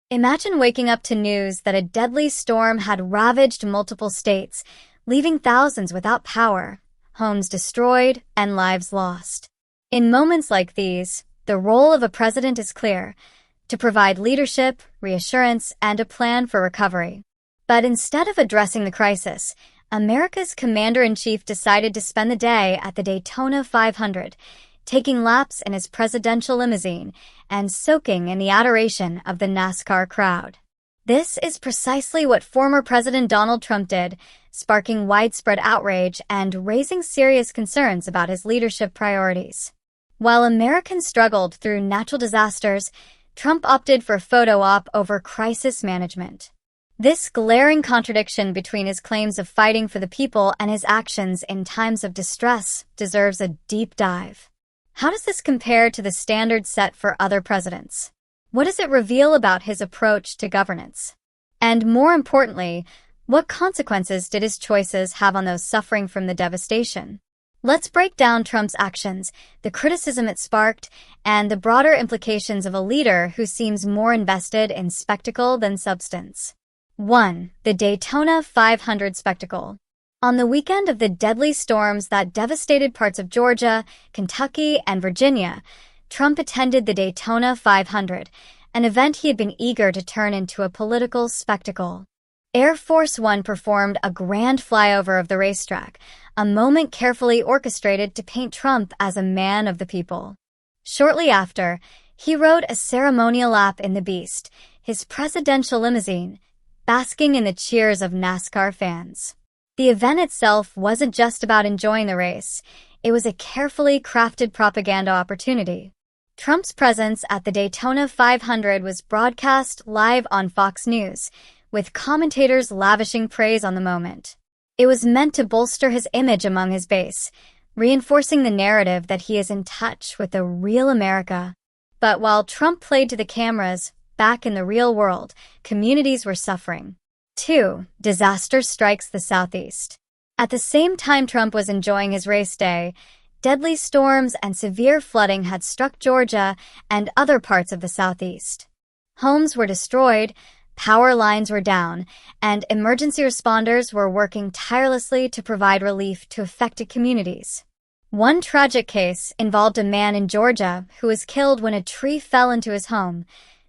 Imagine waking up to news that a deadly storm had ravaged multiple states, leaving thousands without power, homes destroyed, and lives lost. In moments like these, the role of a president is clear: to provide leadership, reassurance, and a plan for recovery. But instead of addressing the crisis, America's commander-in-chief decided to spend the day at the Daytona 500, taking laps in his presidential limousine and soaking in the adoration of the NASCAR crowd. This is precisely what former President Donald Trump did, sparking widespread outrage and raising serious concerns about his leadership priorities. While Americans struggled through natural disasters, Trump opted for photo op over crisis management. This glaring contradiction between his claims of fighting for the people and his actions in times of distress deserves a deep dive. How does this compare to the standards set for other presidents? What does it reveal about his approach to governance? And more importantly, what consequences did his choices have on those suffering from the devastation? Let's break down Trump's actions, the criticism it sparked, and the broader implications of a leader who seems more invested in spectacle than substance. 1. The Daytona 500 spectacle. On the weekend of the deadly storms that devastated parts of Georgia, Kentucky, and Virginia, Trump attended the Daytona 500, an event he had been eager to turn into a political spectacle. Air Force One performed a grand flyover of the racetrack, a moment carefully orchestrated to paint Trump as a man of the people. Shortly after, he rode a ceremonial lap in the Beast, his presidential limousine, basking in the cheers of NASCAR fans. The event itself wasn't just about enjoying the race. It was a carefully crafted propaganda opportunity. Trump's presence at the Daytona 500 was broadcast live on Fox News, with commentators lavishing praise on the moment. It was meant to bolster his image among his base, reinforcing the narrative that he is in touch with the real America. But while Trump played to the cameras, back in the real world, communities were suffering. 2. Disaster strikes the Southeast. At the same time Trump was enjoying his race day, deadly storms and severe flooding had struck Georgia and other parts of the Southeast. Homes were destroyed, power lines were down, and emergency responders were working tirelessly to provide relief to affected communities. One tragic case involved a man in Georgia who was killed when a tree fell into his home,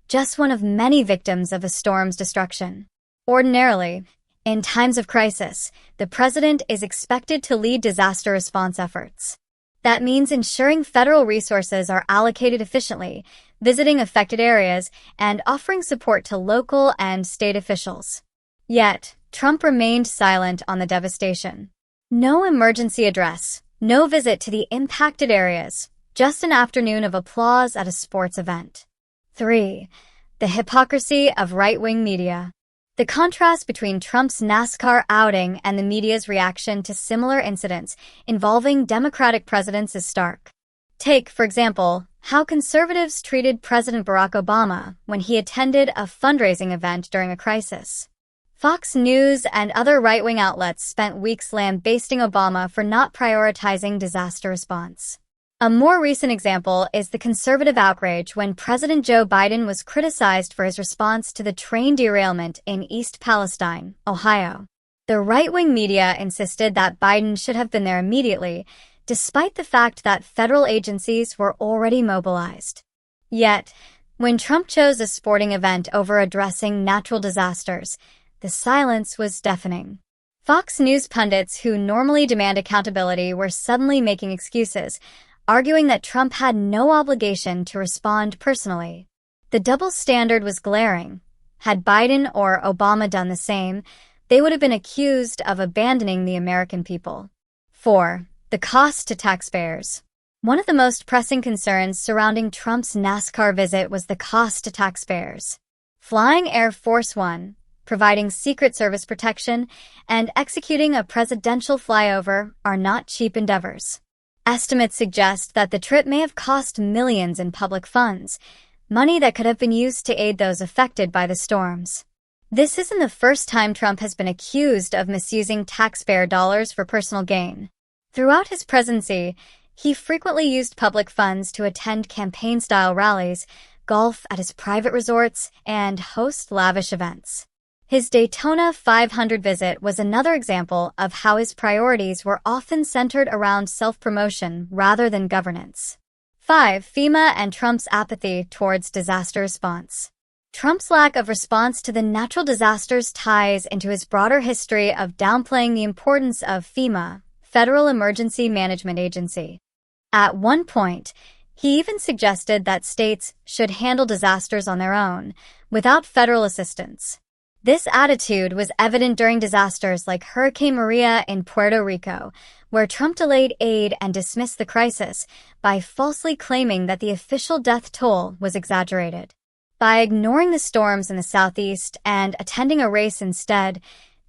just one of many victims of the storm's destruction. Ordinarily, in times of crisis, the president is expected to lead disaster response efforts. That means ensuring federal resources are allocated efficiently, visiting affected areas, and offering support to local and state officials. Yet, Trump remained silent on the devastation. No emergency address, no visit to the impacted areas, just an afternoon of applause at a sports event. 3. The hypocrisy of right-wing media. The contrast between Trump's NASCAR outing and the media's reaction to similar incidents involving Democratic presidents is stark. Take, for example, how conservatives treated President Barack Obama when he attended a fundraising event during a crisis. Fox News and other right-wing outlets spent weeks lambasting Obama for not prioritizing disaster response. A more recent example is the conservative outrage when President Joe Biden was criticized for his response to the train derailment in East Palestine, Ohio. The right-wing media insisted that Biden should have been there immediately, despite the fact that federal agencies were already mobilized. Yet, when Trump chose a sporting event over addressing natural disasters, the silence was deafening. Fox News pundits who normally demand accountability were suddenly making excuses, arguing that Trump had no obligation to respond personally. The double standard was glaring. Had Biden or Obama done the same, they would have been accused of abandoning the American people. 4. The cost to taxpayers. One of the most pressing concerns surrounding Trump's NASCAR visit was the cost to taxpayers. Flying Air Force One, providing Secret Service protection, and executing a presidential flyover are not cheap endeavors. Estimates suggest that the trip may have cost millions in public funds, money that could have been used to aid those affected by the storms. This isn't the first time Trump has been accused of misusing taxpayer dollars for personal gain. Throughout his presidency, he frequently used public funds to attend campaign-style rallies, golf at his private resorts, and host lavish events. His Daytona 500 visit was another example of how his priorities were often centered around self-promotion rather than governance. 5. FEMA and Trump's apathy towards disaster response. Trump's lack of response to the natural disasters ties into his broader history of downplaying the importance of FEMA, Federal Emergency Management Agency. At one point, he even suggested that states should handle disasters on their own, without federal assistance. This attitude was evident during disasters like Hurricane Maria in Puerto Rico, where Trump delayed aid and dismissed the crisis by falsely claiming that the official death toll was exaggerated. By ignoring the storms in the Southeast and attending a race instead,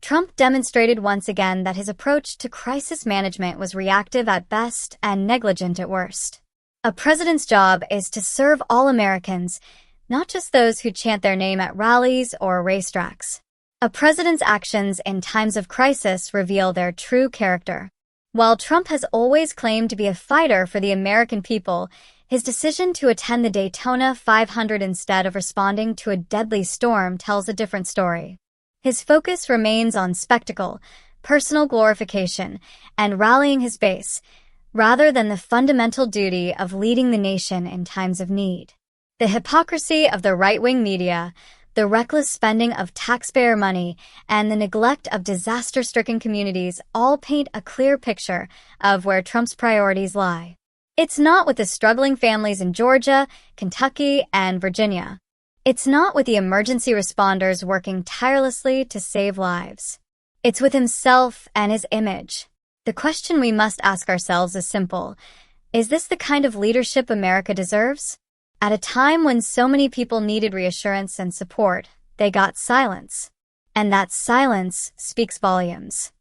Trump demonstrated once again that his approach to crisis management was reactive at best and negligent at worst. A president's job is to serve all Americans, not just those who chant their name at rallies or racetracks. A president's actions in times of crisis reveal their true character. While Trump has always claimed to be a fighter for the American people, his decision to attend the Daytona 500 instead of responding to a deadly storm tells a different story. His focus remains on spectacle, personal glorification, and rallying his base, rather than the fundamental duty of leading the nation in times of need. The hypocrisy of the right-wing media, the reckless spending of taxpayer money, and the neglect of disaster-stricken communities all paint a clear picture of where Trump's priorities lie. It's not with the struggling families in Georgia, Kentucky, and Virginia. It's not with the emergency responders working tirelessly to save lives. It's with himself and his image. The question we must ask ourselves is simple. Is this the kind of leadership America deserves? At a time when so many people needed reassurance and support, they got silence. And that silence speaks volumes.